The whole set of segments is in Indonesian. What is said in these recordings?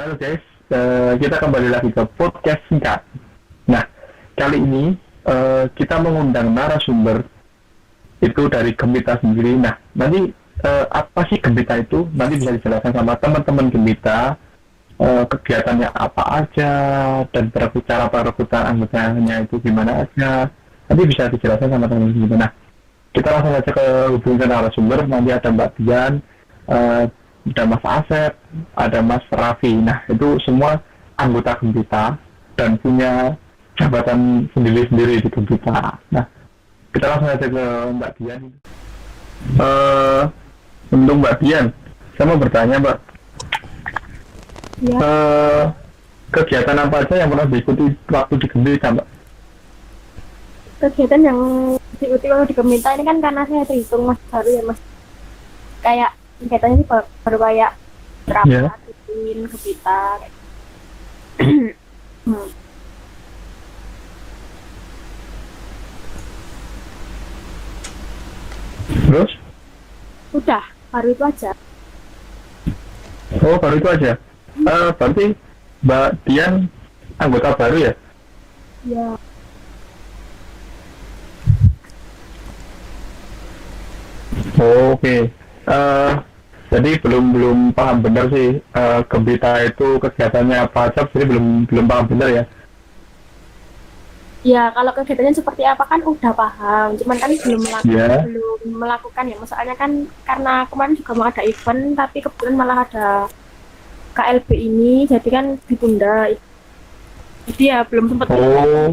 Halo guys, kita kembali lagi ke podcast singkat. Nah, kali ini kita mengundang narasumber itu dari Gembita sendiri. Nah, nanti apa sih Gembita itu? Nanti bisa dijelaskan sama teman-teman Gembita, kegiatannya apa aja dan cara perekrutan anggotanya itu gimana aja. Nanti bisa dijelaskan sama teman-teman Gembita. Nah, kita langsung aja ke hubungan narasumber. Nanti ada Mbak Dian, ada Mas Asep, ada Mas Raffi. Nah, itu semua anggota Gembita dan punya jabatan sendiri-sendiri di Gembita. Nah, kita langsung aja ke Mbak Dian. Untuk Mbak Dian, saya mau bertanya, Mbak. Ya. Kegiatan apa aja yang pernah diikuti waktu di Gembita, Mbak? Kegiatan yang diikuti waktu di Gembita ini kan karena saya terhitung mas baru ya mas. Kayak kegiatannya sih baru kayak rapat, rutin, Gembita. Terus? Udah, baru itu aja. Oh, baru itu aja. Berarti Mbak Dian anggota baru ya? Ya. Oke. Jadi belum paham benar sih Gembita itu kegiatannya apa aja, jadi belum paham benar ya. Ya, kalau kegiatannya seperti apa kan udah paham, cuman kan Ya. belum melakukan ya. Masalahnya kan karena kemarin juga mau ada event, tapi kebetulan malah ada KLB ini, jadi kan ditunda. Jadi ya belum sempat Oh.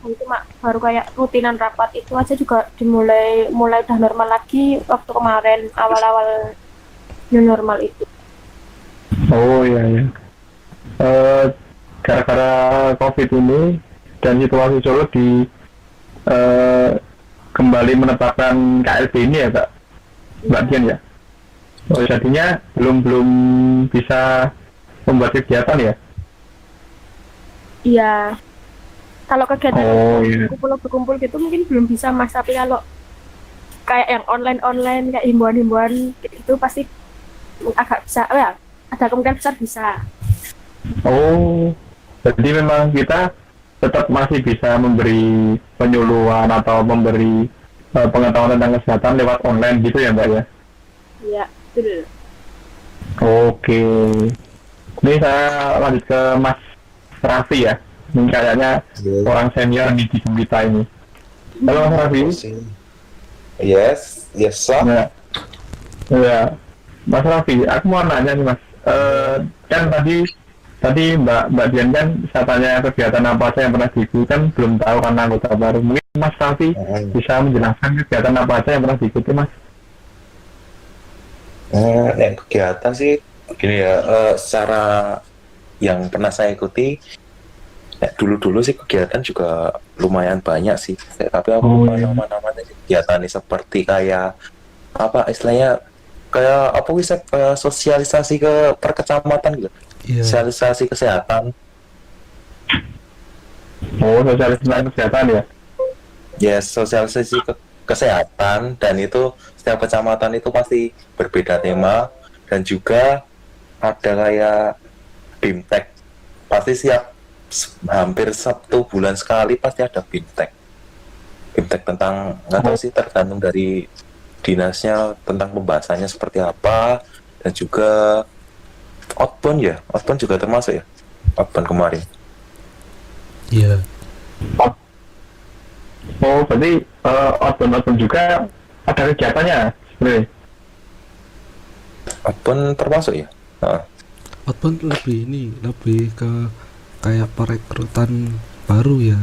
itu baru kayak rutinan rapat itu aja juga mulai udah normal lagi waktu kemarin awal-awal new normal itu. Oh iya ya. Gara-gara COVID ini dan situasi Solo kembali menetapkan KLB ini ya, Kak, Mbak Dian ya. Oh, jadinya belum bisa membuat kegiatan ya. Iya. Kalau kegiatan Iya. berkumpul gitu mungkin belum bisa mas, tapi kalau kayak yang online kayak himbauan itu pasti agak bisa, ya ada kemungkinan besar bisa. Oh, jadi memang kita tetap masih bisa memberi penyuluhan atau memberi pengetahuan tentang kesehatan lewat online gitu ya, Mbak ya? Iya, betul. Oke. Ini saya lanjut ke Mas Raffi ya. Ini kayaknya orang senior nih di Gembita ini. Halo Mas Raffi. Yes, sir. Ya, Mas Raffi, aku mau nanya nih Mas. Kan tadi Mbak Dian kan saya tanya kegiatan apa aja yang pernah diikuti, kan belum tahu karena anggota baru. Mungkin Mas Raffi bisa menjelaskan kegiatan apa aja yang pernah diikuti, Mas? Yang kegiatan sih begini ya, secara yang pernah saya ikuti dulu sih kegiatan juga lumayan banyak sih, tapi aku lupa nama-namanya. Kegiatan ini seperti kayak apa istilahnya, kayak apa bisa sosialisasi ke perkecamatan gitu. Sosialisasi kesehatan. Oh, sosialisasi kesehatan ya? Yes, sosialisasi kesehatan, dan itu setiap kecamatan itu pasti berbeda tema, dan juga ada kayak BIMTEK. Pasti hampir 1 bulan sekali pasti ada BIMTEK tentang, nggak tahu sih, tergantung dari dinasnya tentang pembahasannya seperti apa. Dan juga outbound juga termasuk ya, outbound kemarin. Iya. Oh, berarti outbound juga ada kegiatannya sebenarnya? Outbound termasuk ya. Outbound lebih ke kayak perekrutan baru ya,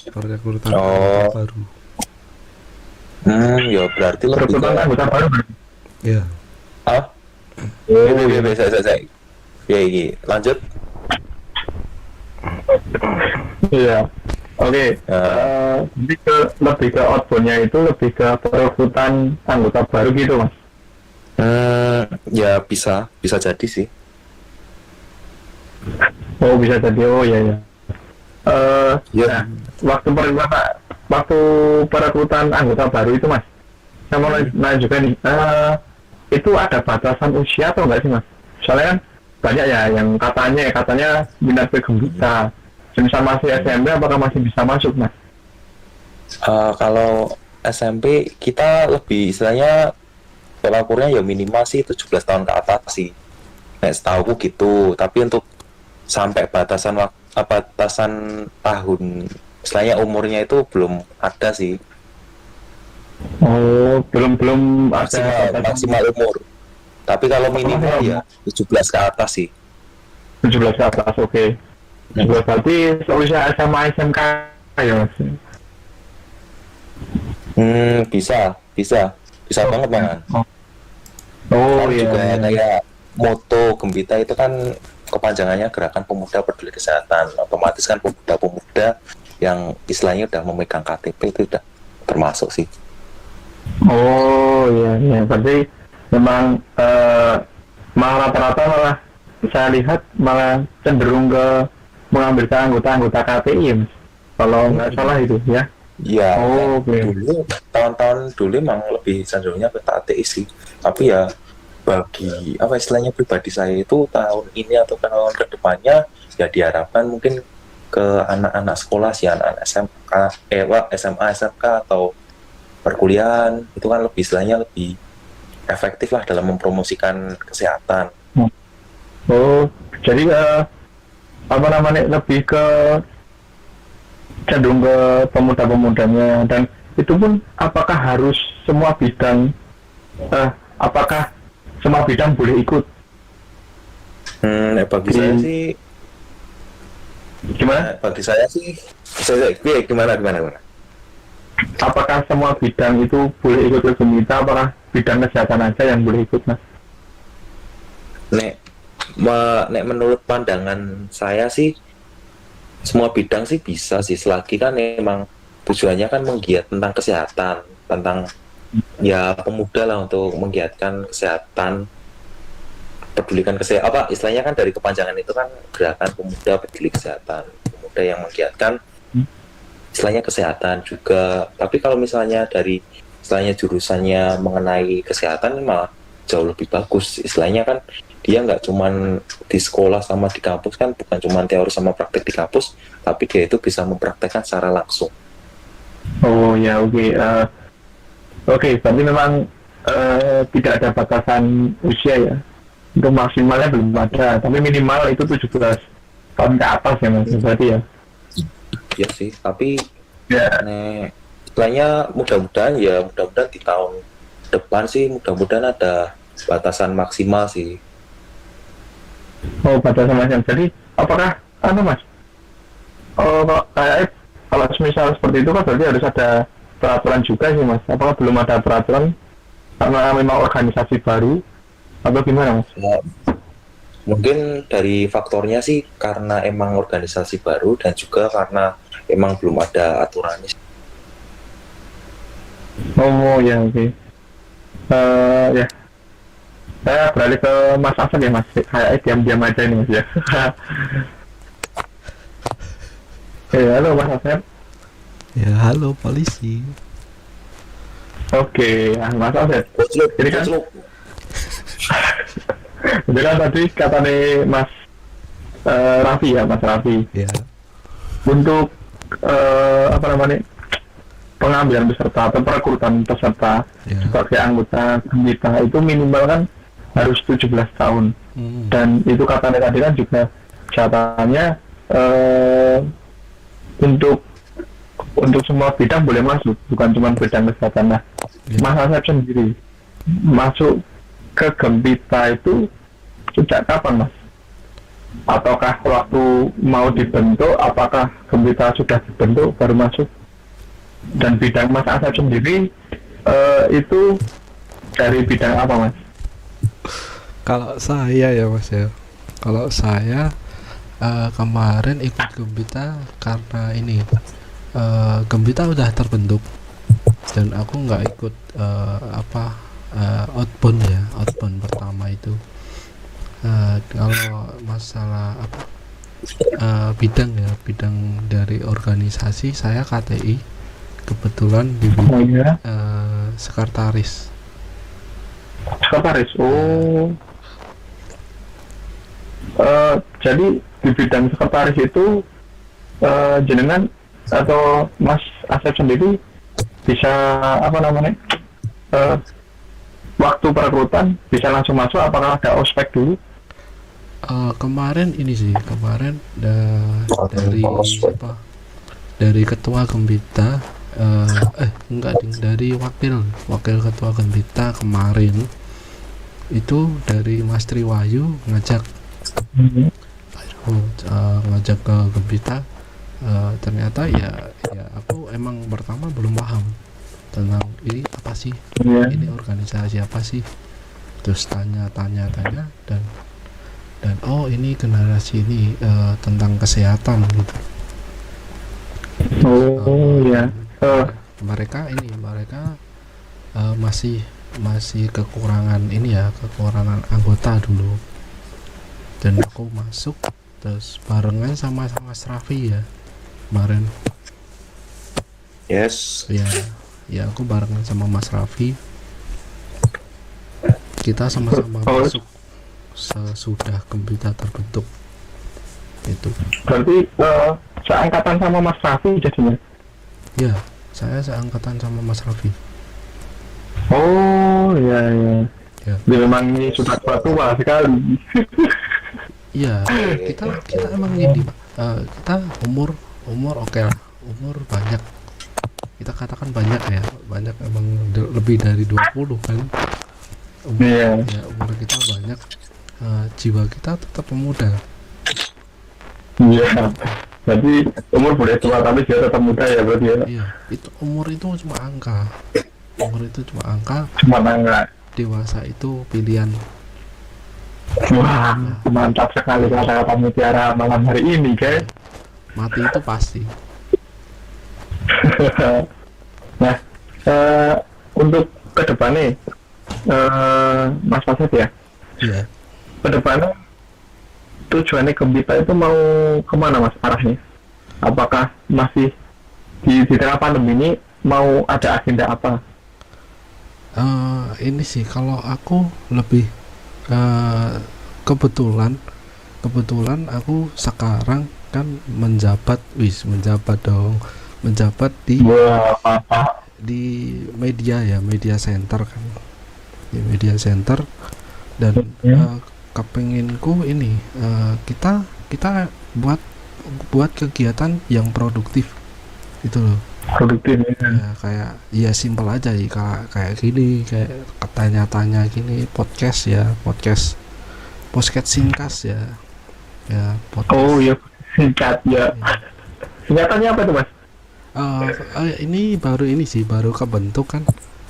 perekrutan baru. Ya berarti lebih Perekrutan anggota baru. Ya. Saya. Ya, lanjut. Iya. Oke. Jadi lebih ke outbound-nya itu lebih ke perekrutan anggota baru gitu, Mas? Ya bisa jadi sih. Oh, bisa jadi. Oh iya ya. Ya. Nah, waktu perekrutan anggota baru itu, Mas, saya mau nanya juga nih, itu ada batasan usia atau enggak sih, Mas? Soalnya kan banyak ya yang katanya minat ke Gembita. Misal masih SMP apakah masih bisa masuk mas? Kalau SMP kita lebih istilahnya tolak ukurnya ya minimal sih 17 tahun ke atas sih. Nek setahuku gitu. Tapi untuk sampai batasan tahun istilahnya umurnya itu belum ada sih. Oh, belum ada Maksimal umur. Tapi kalau minimal ya 17 ke atas sih. 17 ke atas, oke. 17 berarti seusia SMA SMK ya mas? Bisa banget banget. Oh Lalu iya. juga kayak moto Gembita itu kan kepanjangannya Gerakan Pemuda Peduli Kesehatan. Otomatis kan pemuda-pemuda yang istilahnya udah memegang KTP itu udah termasuk sih. Oh iya, berarti memang malah rata-rata malah saya lihat malah cenderung ke mengambilkan anggota KPI mas. Kalau nggak salah itu ya. Iya, Oh, oke. dulu tahun-tahun dulu emang lebih cenderungnya ke KTI sih. Tapi ya bagi apa istilahnya pribadi saya itu tahun ini atau tahun kedepannya ya diharapkan mungkin ke anak-anak sekolah sih, anak SMK, SMA, SMK atau perkuliahan itu kan lebih istilahnya lebih efektif lah dalam mempromosikan kesehatan. Oh, jadi apa namanya lebih ke cenderung ke pemuda-pemudanya dan itu pun apakah harus semua bidang apakah semua bidang boleh ikut? Bagi saya sih Gimana? bagi saya sih gimana. Apakah semua bidang itu boleh ikut ke Gembita? Apakah bidang kesehatan aja yang boleh ikut mas? Nek menurut pandangan saya sih semua bidang sih bisa sih selagi kan memang tujuannya kan menggiat tentang kesehatan, tentang ya pemuda lah untuk menggiatkan kesehatan, pedulikan kesehatan apa istilahnya kan dari kepanjangan itu kan Gerakan Pemuda Peduli Kesehatan, pemuda yang menggiatkan istilahnya kesehatan juga. Tapi kalau misalnya dari istilahnya jurusannya mengenai kesehatan malah jauh lebih bagus, istilahnya kan dia nggak cuman di sekolah sama di kampus kan, bukan cuman teori sama praktek di kampus, tapi dia itu bisa mempraktekkan secara langsung. Oh ya, oke. Oke, berarti memang tidak ada batasan usia ya. Untuk maksimalnya belum ada, tapi minimal itu 17 tahun ke atas ya mas, berarti ya. Iya sih, tapi Ya. istilahnya mudah-mudahan di tahun depan sih mudah-mudahan ada batasan maksimal sih. Oh, batasan macam. Jadi apakah mas? Oh, kayak kalau misal seperti itu kan berarti harus ada peraturan juga sih mas. Apakah belum ada peraturan karena memang organisasi baru atau gimana mas? Ya, mungkin dari faktornya sih karena emang organisasi baru dan juga karena emang belum ada aturannya. Oh ya, oke. Ya. Saya beralih ke Mas Asep ya mas. Kayak diam-diam aja ini mas ya. Halo Mas Asep. Ya, halo polisi. Oke, Mas Asep. Jadi kan tadi kata nih Mas Raffi ya, Mas Raffi. Ya. Untuk apa namanya pengambilan peserta atau perekrutan peserta sebagai anggota Gembita itu minimal kan harus 17 tahun. Dan itu katanya tadi kan juga catatannya untuk semua bidang boleh masuk, bukan cuma bidang kesehatan. Nah, Mas Asep sendiri masuk ke Gembita itu sejak kapan mas? Ataukah waktu mau dibentuk, apakah Gembita sudah dibentuk baru masuk? Dan bidang Mas Asep sendiri itu dari bidang apa mas? Kalau saya ya mas ya, kalau saya kemarin ikut Gembita karena ini Gembita udah terbentuk dan aku nggak ikut outbound pertama itu. Kalau masalah bidang dari organisasi saya KTI, kebetulan di bidang sekretaris. Sekretaris, oh. Jadi di bidang sekretaris itu jenengan atau Mas Asep sendiri bisa apa namanya waktu perekrutan bisa langsung masuk, apakah ada ospek dulu? Kemarin ini sih, kemarin dari apa? Dari ketua Gembita, enggak ding, dari wakil ketua Gembita kemarin itu dari Mas Triwayu ngajak ngajak ke Gembita. Ternyata ya aku emang pertama belum paham tentang ini apa sih, ini organisasi apa sih, terus tanya dan oh ini generasi ini tentang kesehatan gitu. Mereka masih kekurangan ini ya, kekurangan anggota dulu, dan aku masuk terus barengan sama Mas Raffi ya kemarin. Yes. Ya aku barengan sama Mas Raffi, kita sama-sama masuk sesudah Gembita terbentuk itu. Berarti seangkatan sama Mas Raffi jadinya? Ya, saya seangkatan sama Mas Raffi. Oh ya. Dia memang ini sudah tua sekali. Iya, kita emang gini Pak. Kita umur oke lah, umur banyak. Kita katakan banyak ya, banyak emang lebih dari 20 kan. Ya, umur kita banyak. Jiwa kita tetap pemuda. Iya. Jadi umur boleh tua tapi dia tetap muda ya berarti ya. Iya, itu umur itu cuma angka. Cuma angka. Dewasa itu pilihan. Wah, mantap sekali kata-kata Mutiara malam hari ini, guys. Mati itu pasti. Nah, untuk ke depannya, Mas Asep ya. Iya. Kedepannya tujuannya Gembita itu mau kemana Mas arahnya? Apakah masih di tengah pandemi ini mau ada agenda apa? Ini sih kalau aku lebih kebetulan aku sekarang kan menjabat di media center kan, di media center, dan kepenginku ini kita buat kegiatan yang produktif gitu loh. Produktif ya, kayak ya simpel aja ya, kayak gini, kayak tanya-tanya gini, podcast singkas ya podcast. Oh ya, singkat ya. Singkatannya apa tuh Mas? Ini baru kebentuk kan,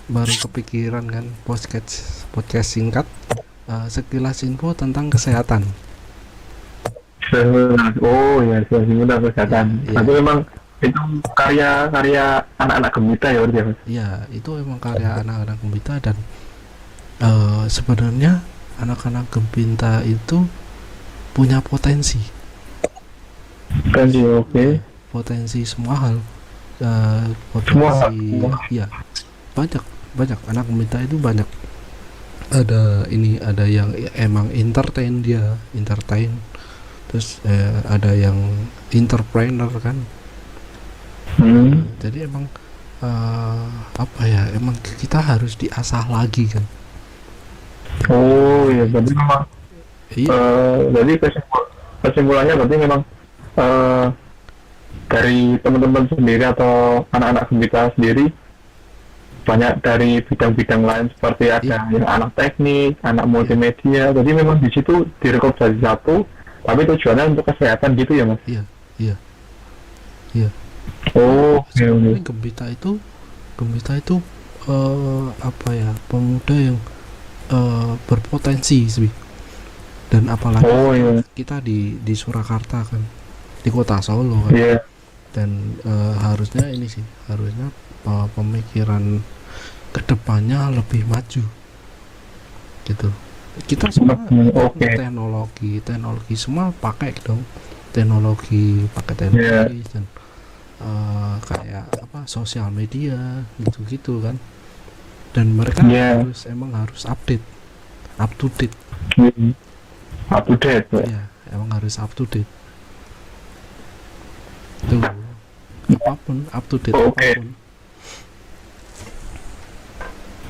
baru kepikiran kan, podcast singkat, sekilas info tentang kesehatan. Oh ya, tentang kesehatan. Tapi memang itu karya anak-anak Gembita ya berarti Mas? Iya, itu emang karya anak-anak Gembita, dan sebenarnya anak-anak Gembita itu punya potensi. Oke. Potensi semua hal. Ya, banyak anak Gembita itu banyak. Ada yang emang entertain, terus ada yang entrepreneur kan. Jadi emang emang kita harus diasah lagi kan. Oh ya, berarti memang jadi kesimpulannya berarti memang dari teman-teman sendiri atau anak-anak Gembita sendiri banyak dari bidang-bidang lain, seperti ada yang anak teknik, anak multimedia. Jadi memang di situ direkrut jadi satu, tapi tujuannya untuk kesehatan gitu ya Mas? Iya. Oh, sebenarnya Gembita itu pemuda yang berpotensi sih. Dan apalagi kita di Surakarta kan, di kota Solo kan. Dan harusnya pemikiran kedepannya lebih maju gitu. Kita semua teknologi semua pakai dong, teknologi dan kayak sosial media gitu kan, dan mereka harus update, up to date. Ya. emang harus up to date. Tuh, apapun up to date. Oke. Apapun.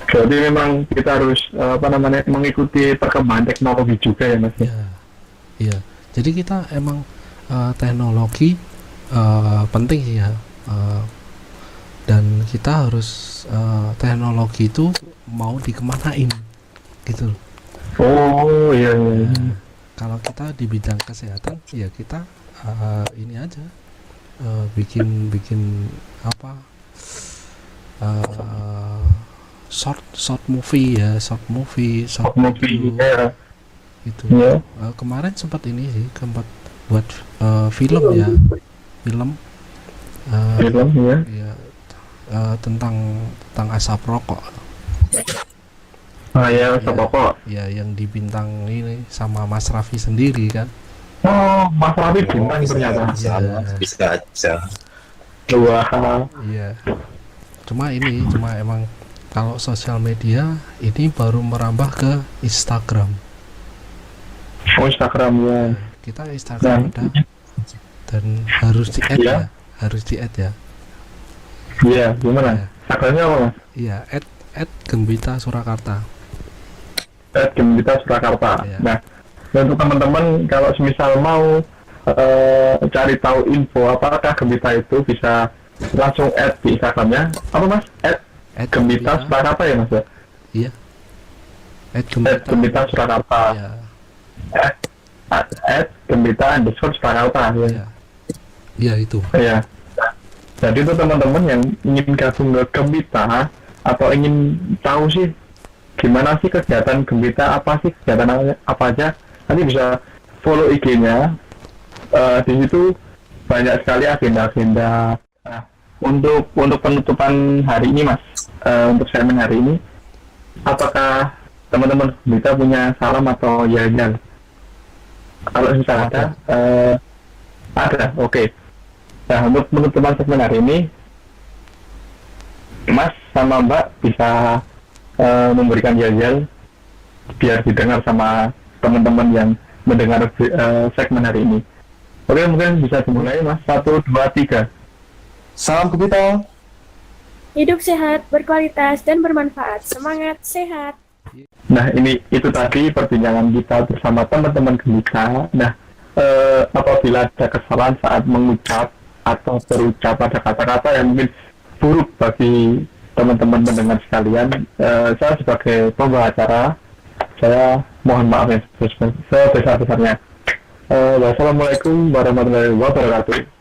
Jadi memang kita harus mengikuti perkembangan teknologi juga ya Mas. Ya, iya. Jadi kita emang teknologi penting sih ya. Dan kita harus teknologi itu mau dikemanain gitu loh. Oh iya. Nah, kalau kita di bidang kesehatan ya kita ini aja bikin apa short movie Short movie video ya. gitu. Iya. Kemarin sempat ini sih sempat buat film ya, film Film ya. ya tentang asap rokok Ya, ya, pokok. ya yang dibintang ini sama Mas Raffi sendiri kan. Oh, Mas Raffi bintang bisa, ternyata. bisa aja. Wah. Iya. Cuma emang kalau sosial media ini baru merambah ke Instagram. Oh, Instagram ya. Kita Instagram ada dan harus di add Iya. ya, harus di add ya. Iya, gimana? Iya. Instagramnya apa Mas? Iya, add Gembita Surakarta. Gembita Surakarta. Iya. Nah, untuk teman-teman kalau semisal mau cari tahu info apakah Gembita itu bisa langsung add di Instagramnya. Apa Mas? Add Gembita Surakarta ya Mas? Iya. Add Gembita Surakarta. Iya. Gembita_Surakarta ya. Iya. Iya itu. Iya. Jadi itu teman-teman yang ingin gabung ke Gembita atau ingin tahu sih gimana sih kegiatan Gembita, apa sih kegiatan apa aja, nanti bisa follow IG-nya. Di situ banyak sekali agenda-agenda. Nah, untuk penutupan hari ini Mas, untuk segmen hari ini, apakah teman-teman Gembita punya salam atau yel-yel? Kalau misalnya ada, oke. Nah, untuk penutupan segmen hari ini, Mas sama Mbak bisa memberikan yel-yel biar didengar sama teman-teman yang mendengar segmen hari ini. Oke, mungkin bisa dimulai Mas. 1, 2, 3. Salam Gembita. Hidup sehat, berkualitas, dan bermanfaat. Semangat, sehat. Nah, itu tadi perbincangan kita bersama teman-teman Gembita. Nah, apabila ada kesalahan saat mengucap atau berucap ada kata-kata yang mungkin buruk bagi teman-teman mendengar sekalian, saya sebagai pembawa acara, saya mohon maaf yang sebesar-besarnya. Wassalamualaikum warahmatullahi wabarakatuh.